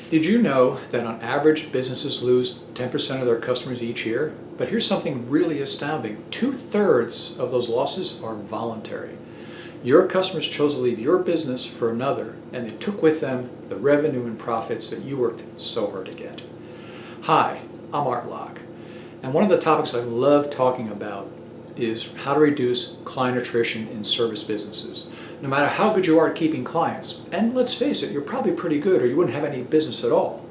Did you know that on average businesses lose 10% of their customers each year? But here's something really astounding. 2/3 of those losses are voluntary. Your customers chose to leave your business for another, and they took with them the revenue and profits that you worked so hard to get. Hi, I'm Art Locke, and one of the topics I love talking about is how to reduce client attrition in service businesses. No matter how good you are at keeping clients, and let's face it, you're probably pretty good or you wouldn't have any business at all.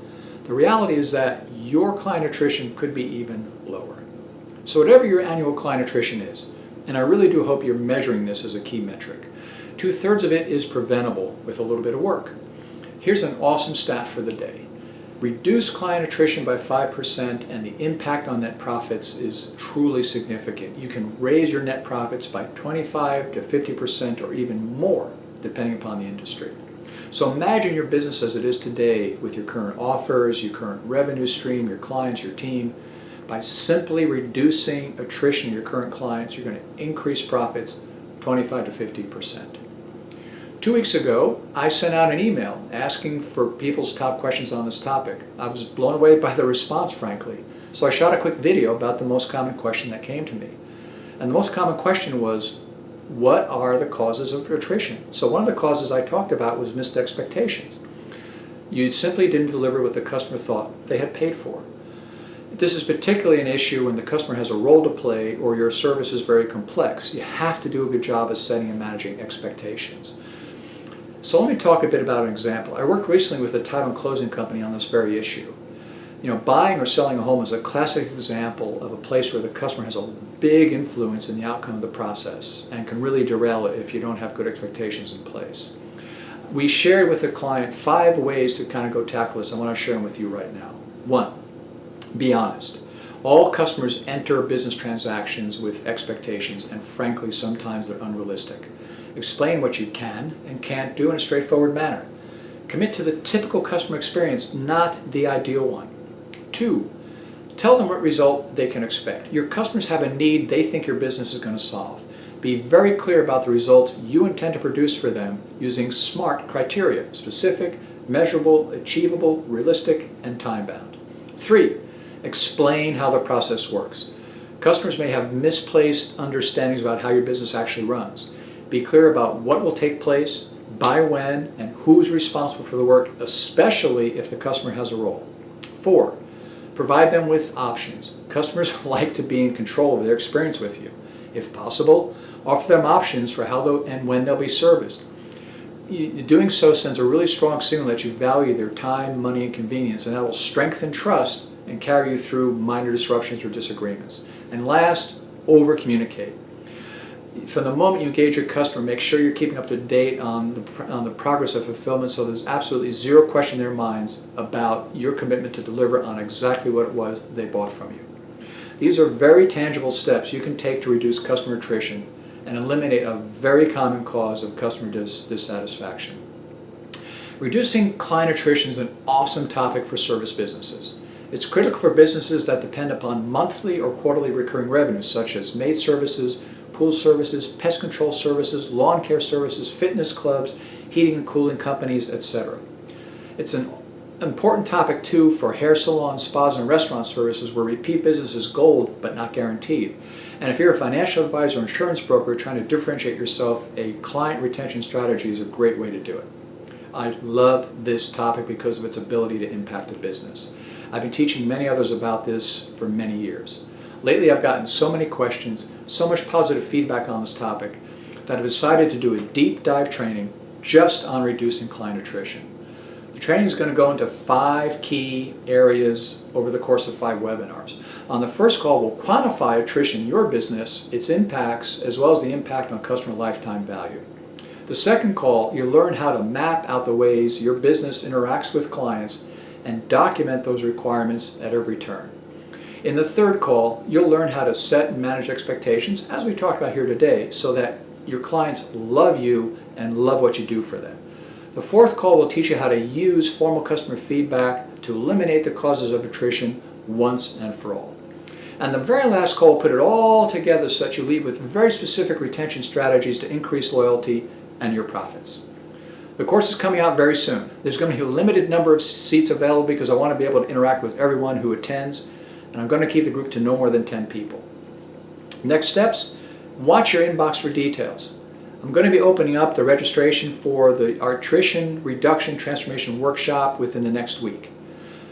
The reality is that your client attrition could be even lower. So whatever your annual client attrition is, and I really do hope you're measuring this as a key metric, 2/3 of it is preventable with a little bit of work. Here's an awesome stat for the day. Reduce client attrition by 5% and the impact on net profits is truly significant. You can raise your net profits by 25 to 50% or even more depending upon the industry. So imagine your business as it is today with your current offers, your current revenue stream, your clients, your team. By simply reducing attrition of your current clients, you're going to increase profits 25 to 50%. 2 weeks ago, I sent out an email asking for people's top questions on this topic. I was blown away by the response, frankly. So I shot a quick video about the most common question that came to me. And the most common question was, what are the causes of attrition? So one of the causes I talked about was missed expectations. You simply didn't deliver what the customer thought they had paid for. This is particularly an issue when the customer has a role to play or your service is very complex. You have to do a good job of setting and managing expectations. So let me talk a bit about an example. I worked recently with a title and closing company on this very issue. Buying or selling a home is a classic example of a place where the customer has a big influence in the outcome of the process and can really derail it if you don't have good expectations in place. We shared with the client 5 ways to kind of go tackle this. I want to share them with you right now. 1, be honest. All customers enter business transactions with expectations, and frankly, sometimes they're unrealistic. Explain what you can and can't do in a straightforward manner. Commit to the typical customer experience, not the ideal one. 2, tell them what result they can expect. Your customers have a need they think your business is going to solve. Be very clear about the results you intend to produce for them using SMART criteria: specific, measurable, achievable, realistic, and time-bound. 3, explain how the process works. Customers may have misplaced understandings about how your business actually runs. Be clear about what will take place, by when, and who's responsible for the work, especially if the customer has a role. 4, provide them with options. Customers like to be in control of their experience with you. If possible, offer them options for how and when they'll be serviced. Doing so sends a really strong signal that you value their time, money, and convenience, and that will strengthen trust and carry you through minor disruptions or disagreements. And last, over-communicate. From the moment you engage your customer, make sure you're keeping up to date on the progress of fulfillment, so there's absolutely zero question in their minds about your commitment to deliver on exactly what it was they bought from you. These are very tangible steps you can take to reduce customer attrition and eliminate a very common cause of customer dissatisfaction. Reducing client attrition is an awesome topic for service businesses. It's critical for businesses that depend upon monthly or quarterly recurring revenues, such as maid services, pool services, pest control services, lawn care services, fitness clubs, heating and cooling companies, etc. It's an important topic too for hair salons, spas, and restaurant services where repeat business is gold but not guaranteed. And if you're a financial advisor or insurance broker trying to differentiate yourself, a client retention strategy is a great way to do it. I love this topic because of its ability to impact a business. I've been teaching many others about this for many years. Lately, I've gotten so many questions, so much positive feedback on this topic, that I've decided to do a deep dive training just on reducing client attrition. The training is going to go into 5 key areas over the course of 5 webinars. On the first call, we'll quantify attrition in your business, its impacts, as well as the impact on customer lifetime value. The second call, you'll learn how to map out the ways your business interacts with clients and document those requirements at every turn. In the third call, you'll learn how to set and manage expectations, as we talked about here today, so that your clients love you and love what you do for them. The fourth call will teach you how to use formal customer feedback to eliminate the causes of attrition once and for all. And the very last call will put it all together so that you leave with very specific retention strategies to increase loyalty and your profits. The course is coming out very soon. There's going to be a limited number of seats available because I want to be able to interact with everyone who attends, and I'm going to keep the group to no more than 10 people. Next steps, watch your inbox for details. I'm going to be opening up the registration for the Attrition Reduction Transformation Workshop within the next week.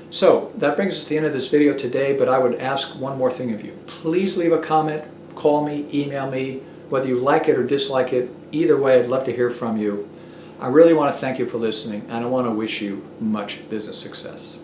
So that brings us to the end of this video today, but I would ask one more thing of you. Please leave a comment, call me, email me, whether you like it or dislike it. Either way, I'd love to hear from you. I really want to thank you for listening, and I want to wish you much business success.